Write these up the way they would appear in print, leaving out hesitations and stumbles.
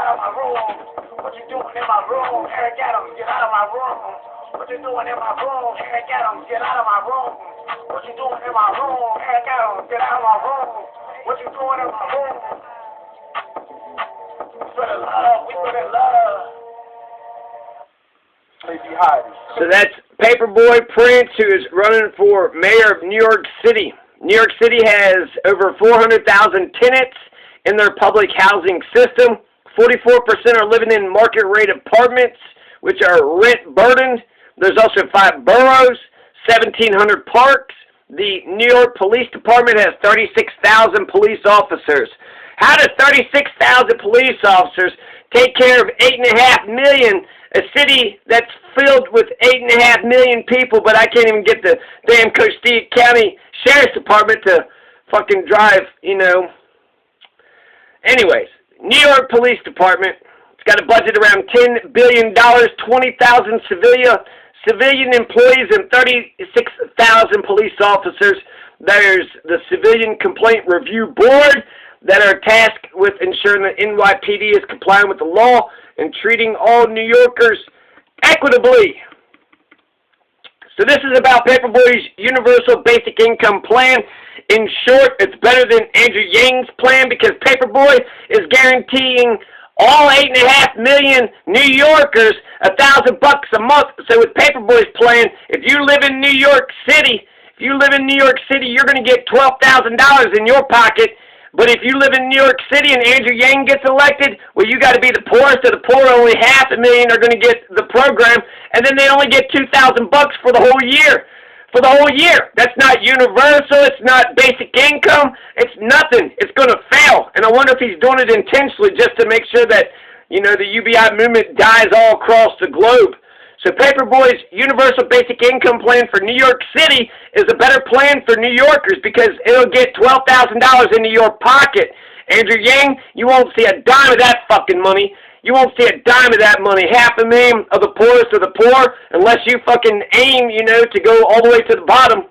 out of my room. What you doing in my room? Eric Adams, get out of my room. What you doing in my room? Eric Adams, get out of my room. What you doing in my room? Eric Adams, get out of my room. What you doing in my room? We spread love. We spread love. So that's Paperboy Prince, who is running for mayor of New York City. New York City has over 400,000 tenants in their public housing system. 44% are living in market rate apartments, which are rent burdened. There's also 5 boroughs, 1,700 parks. The New York Police Department has 36,000 police officers. How does 36,000 police officers take care of 8.5 million, a city that's filled with 8.5 million people, but I can't even get the damn Costilla County Sheriff's Department to fucking drive, you know. Anyways, New York Police Department, it's got a budget around $10 billion, 20,000 civilian employees and 36,000 police officers. There's the Civilian Complaint Review Board that are tasked with ensuring that NYPD is complying with the law and treating all New Yorkers equitably. So this is about Paperboy's Universal Basic Income Plan. In short, it's better than Andrew Yang's plan because Paperboy is guaranteeing all 8.5 million New Yorkers $1,000 a month. So with Paperboy's plan, if you live in New York City, you're going to get $12,000 in your pocket. But if you live in New York City and Andrew Yang gets elected, well, you got to be the poorest of the poor. Only 500,000 are going to get the program, and then they only get $2,000 for the whole year. For the whole year. That's not universal. It's not basic income. It's nothing. It's going to fail. And I wonder if he's doing it intentionally just to make sure that, you know, the UBI movement dies all across the globe. So Paperboy's Universal Basic Income Plan for New York City is a better plan for New Yorkers because it'll get $12,000 into your pocket. Andrew Yang, you won't see a dime of that fucking money. You won't see a dime of that money. 500,000 of the poorest of the poor, unless you fucking aim, you know, to go all the way to the bottom.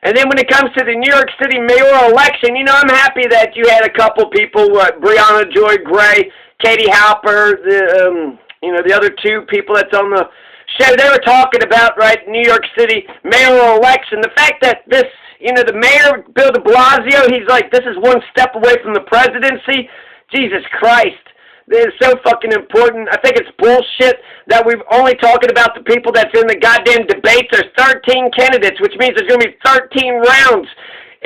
And then when it comes to the New York City mayoral election, you know, I'm happy that you had a couple people, Breonna Joy Gray, Katie Halper, the other 2 people that's on the show. They were talking about, right, New York City mayoral election. The fact that this, you know, the mayor, Bill de Blasio, he's like, this is one step away from the presidency. Jesus Christ. This is so fucking important. I think it's bullshit that we're only talking about the people that's in the goddamn debates. There's 13 candidates, which means there's going to be 13 rounds.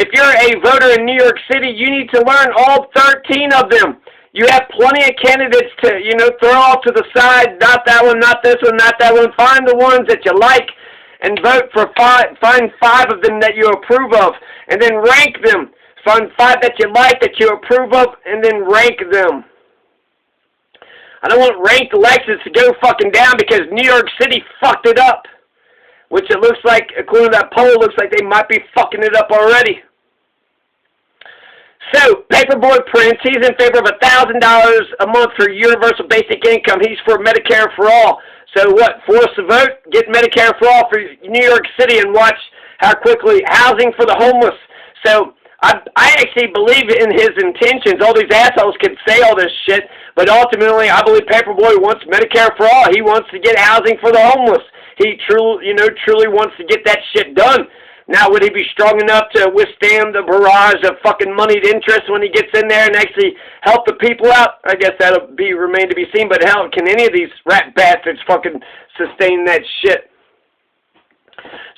If you're a voter in New York City, you need to learn all 13 of them. You have plenty of candidates to, you know, throw off to the side. Not that one, not this one, not that one. Find the ones that you like and vote for 5. Find 5 of them that you approve of and then rank them. Find 5 that you like, that you approve of, and then rank them. I don't want ranked elections to go fucking down because New York City fucked it up. Which it looks like, according to that poll, looks like they might be fucking it up already. So, Paperboy Prince, he's in favor of $1,000 a month for universal basic income. He's for Medicare for all. So what, force the vote? Get Medicare for all for New York City and watch how quickly housing for the homeless. So, I actually believe in his intentions. All these assholes can say all this shit, but ultimately, I believe Paperboy wants Medicare for all. He wants to get housing for the homeless. He truly wants to get that shit done. Now, would he be strong enough to withstand the barrage of fucking moneyed interest when he gets in there and actually help the people out? I guess that'll remain to be seen. But hell, can any of these rat bastards fucking sustain that shit?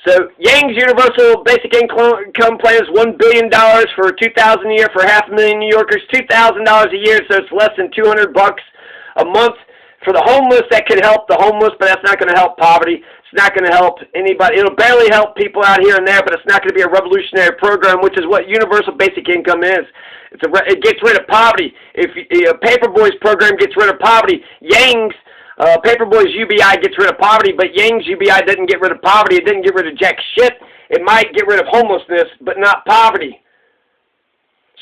So, Yang's Universal Basic Income Plan is $1 billion for $2,000 a year for 500,000 New Yorkers, $2,000 a year, so it's less than $200 a month. For the homeless, that could help the homeless, but that's not going to help poverty. It's not going to help anybody. It'll barely help people out here and there, but it's not going to be a revolutionary program, which is what Universal Basic Income is. It gets rid of poverty. If Paperboy's program gets rid of poverty, Yang's Paperboy's UBI gets rid of poverty, but Yang's UBI doesn't get rid of poverty. It doesn't get rid of jack shit. It might get rid of homelessness, but not poverty.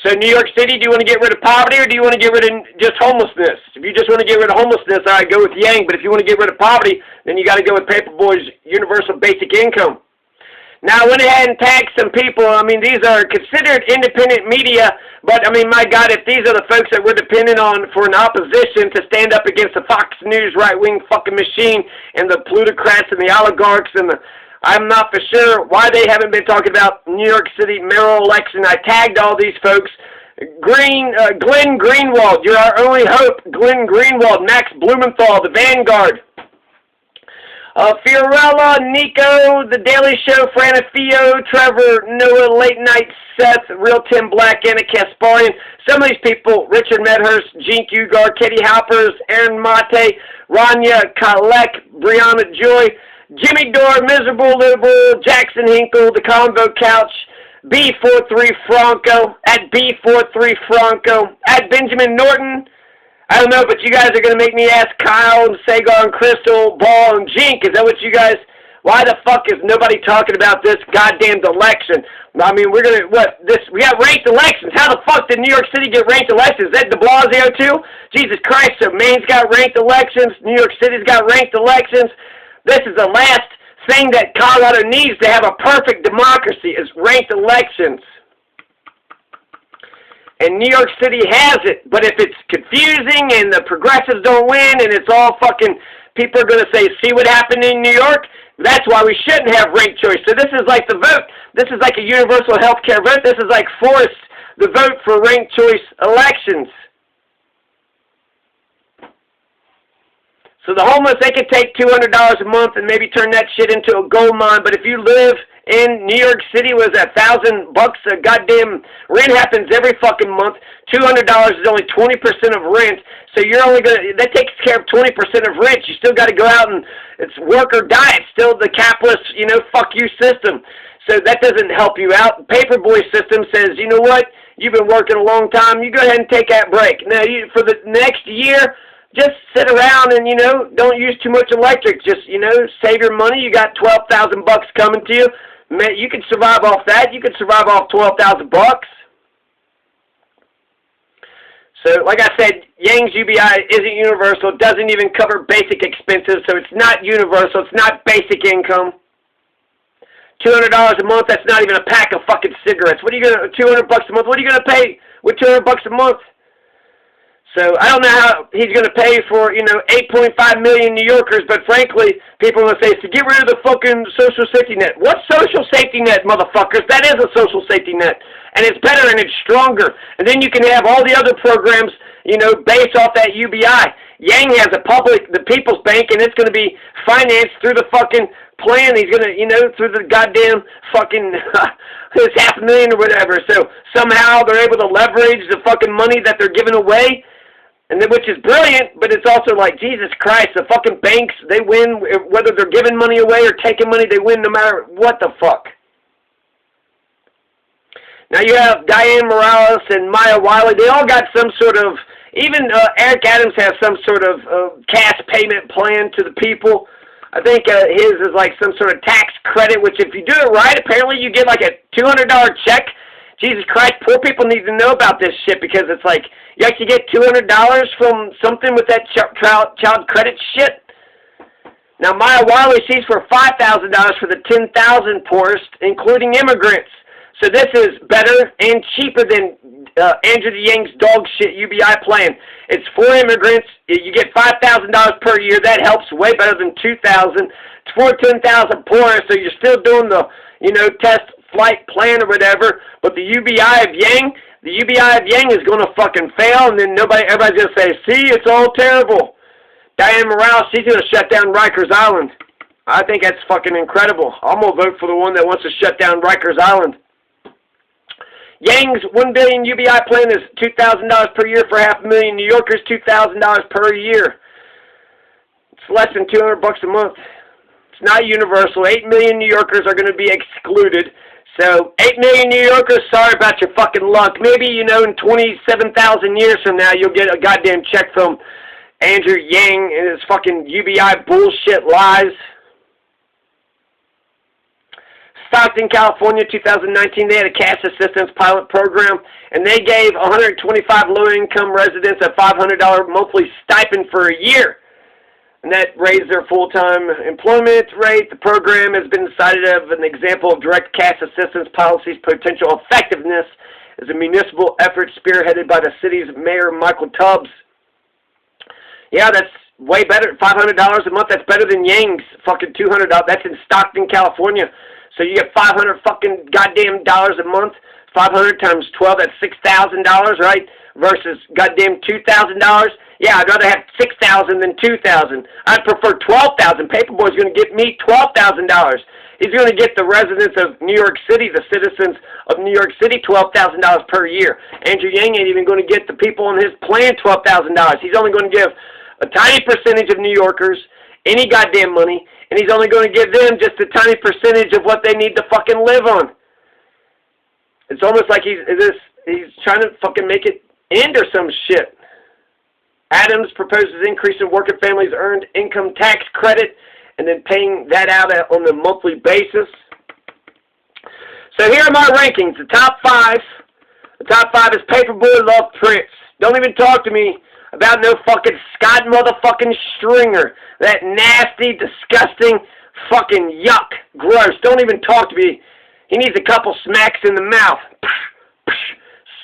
So New York City, do you want to get rid of poverty or do you want to get rid of just homelessness? If you just want to get rid of homelessness, all right, go with Yang. But if you want to get rid of poverty, then you got to go with Paperboy's Universal Basic Income. Now, I went ahead and tagged some people. I mean, these are considered independent media, but, I mean, my God, if these are the folks that we're dependent on for an opposition to stand up against the Fox News right-wing fucking machine and the plutocrats and the oligarchs and the... I'm not for sure why they haven't been talking about New York City mayoral election. I tagged all these folks. Glenn Greenwald, you're our only hope. Glenn Greenwald, Max Blumenthal, the Vanguard. Fiorella, Nico, The Daily Show, Franafio, Trevor, Noah, Late Night, Seth, Real Tim Black, Anna Kasparian. Some of these people, Richard Medhurst, Gene Ugar, Katie Halpers, Aaron Mate, Rania Kalek, Brianna Joy, Jimmy Dore, Miserable Liberal, Jackson Hinkle, The Convo Couch, B43 Franco, at B43 Franco, at Benjamin Norton. I don't know, but you guys are going to make me ask Kyle and Sagar and Crystal, Ball and Jink. Is that what you guys... Why the fuck is nobody talking about this goddamn election? I mean, we're going to... We got ranked elections. How the fuck did New York City get ranked elections? Is that de Blasio too? Jesus Christ, so Maine's got ranked elections. New York City's got ranked elections. This is the last thing that Colorado needs to have a perfect democracy is ranked elections. And New York City has it. But if it's confusing and the progressives don't win and it's all fucking, people are going to say, see what happened in New York? That's why we shouldn't have ranked choice. So this is like the vote. This is like a universal health care vote. This is like force the vote for ranked choice elections. So the homeless, they could take $200 a month and maybe turn that shit into a gold mine. But if you live in New York City, was $1,000 a goddamn rent happens every fucking month. $200 is only 20% of rent. So you're only gonna, that takes care of 20% of rent. You still got to go out and it's work or die. It's still the capitalist, fuck you system. So that doesn't help you out. The Paperboy system says, you know what? You've been working a long time. You go ahead and take that break. Now, for the next year, just sit around and, don't use too much electric. Just, save your money. You got $12,000 coming to you. Man, you can survive off that. You can survive off $12,000. So, like I said, Yang's UBI isn't universal. It doesn't even cover basic expenses. So it's not universal. It's not basic income. $200 a month, that's not even a pack of fucking cigarettes. What are you going to, $200 a month, what are you going to pay with $200 a month? So I don't know how he's going to pay for, 8.5 million New Yorkers, but frankly, people will say, so get rid of the fucking social safety net. What social safety net, motherfuckers? That is a social safety net. And it's better and it's stronger. And then you can have all the other programs, based off that UBI. Yang has the People's Bank, and it's going to be financed through the fucking plan. He's going to, through the goddamn fucking, his $500,000 or whatever. So somehow they're able to leverage the fucking money that they're giving away. And then, which is brilliant, but it's also like, Jesus Christ, the fucking banks, they win, whether they're giving money away or taking money, they win no matter what the fuck. Now you have Diane Morales and Maya Wiley, they all got some sort of, even Eric Adams has some sort of cash payment plan to the people. I think his is like some sort of tax credit, which if you do it right, apparently you get like a $200 check. Jesus Christ, poor people need to know about this shit because it's like, you actually get $200 from something with that child credit shit. Now, Maya Wiley, she's for $5,000 for the 10,000 poorest, including immigrants. So this is better and cheaper than Andrew Yang's dog shit UBI plan. It's for immigrants. You get $5,000 per year. That helps way better than $2,000. It's for 10,000 poorest, so you're still doing the, test flight plan or whatever. But the UBI of Yang is going to fucking fail, and then everybody's going to say, see, it's all terrible. Diane Morales, she's going to shut down Rikers Island. I think that's fucking incredible. I'm going to vote for the one that wants to shut down Rikers Island. Yang's $1 billion UBI plan is $2,000 per year for 500,000 New Yorkers, $2,000 per year. It's less than $200 a month. It's not universal. 8 million New Yorkers are going to be excluded. So, 8 million New Yorkers, sorry about your fucking luck. Maybe, in 27,000 years from now, you'll get a goddamn check from Andrew Yang and his fucking UBI bullshit lies. Stockton, California, 2019, they had a cash assistance pilot program, and they gave 125 low-income residents a $500 monthly stipend for a year. and that raised their full-time employment rate. The program has been cited as an example of direct cash assistance policy's potential effectiveness as a municipal effort spearheaded by the city's mayor, Michael Tubbs. Yeah, that's way better. $500 a month, that's better than Yang's fucking $200. That's in Stockton, California. So you get 500 fucking goddamn dollars a month. 500 times 12, that's $6,000, right? Versus goddamn $2,000. Yeah, I'd rather have $6,000 than $2,000. I'd prefer $12,000. Paperboy's going to get me $12,000. He's going to get the residents of New York City, the citizens of New York City, $12,000 per year. Andrew Yang ain't even going to get the people on his plan $12,000. He's only going to give a tiny percentage of New Yorkers any goddamn money, and he's only going to give them just a tiny percentage of what they need to fucking live on. It's almost like he's trying to fucking make it end or some shit. Adams proposes increasing working families' earned income tax credit and then paying that out on a monthly basis. So here are my rankings. The top five. The top five is Paperboy, Love, Prince. Don't even talk to me about no fucking Scott motherfucking Stringer. That nasty, disgusting, fucking yuck. Gross. Don't even talk to me. He needs a couple smacks in the mouth.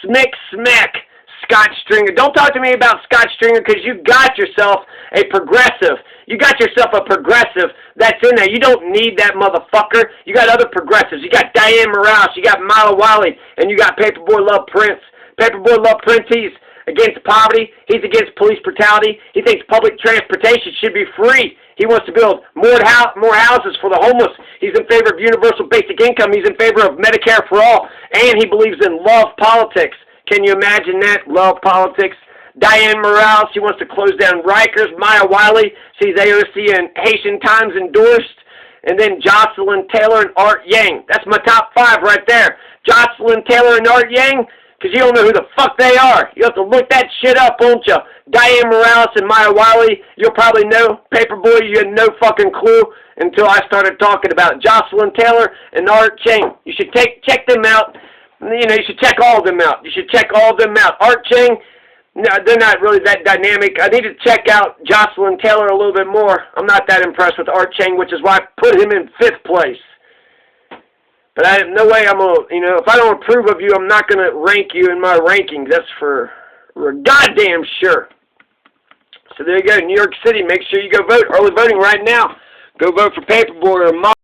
Smack, smack, Scott Stringer. Don't talk to me about Scott Stringer because you got yourself a progressive. You got yourself a progressive that's in there. You don't need that motherfucker. You got other progressives. You got Diane Morales. You got Mila Wiley. And you got Paperboy Love Prince. Paperboy Love Prince, he's against poverty. He's against police brutality. He thinks public transportation should be free. He wants to build more houses for the homeless. He's in favor of universal basic income. He's in favor of Medicare for all. And he believes in love politics. Can you imagine that? Love politics. Diane Morales, she wants to close down Rikers. Maya Wiley, she's AOC and Haitian Times endorsed. And then Jocelyn Taylor and Art Yang. That's my top five right there. Jocelyn Taylor and Art Yang, because you don't know who the fuck they are. You have to look that shit up, won't you? Diane Morales and Maya Wiley, you'll probably know. Paperboy, you had no fucking clue until I started talking about Jocelyn Taylor and Art Chang. You should check them out. You know, you should check all of them out. You should check all of them out. Art Chang, no, they're not really that dynamic. I need to check out Jocelyn Taylor a little bit more. I'm not that impressed with Art Chang, which is why I put him in 5th place. But I have no way I'm going to, you know, if I don't approve of you, I'm not going to rank you in my rankings. That's for goddamn sure. So there you go, New York City. Make sure you go vote. Early voting right now. Go vote for Paperboy or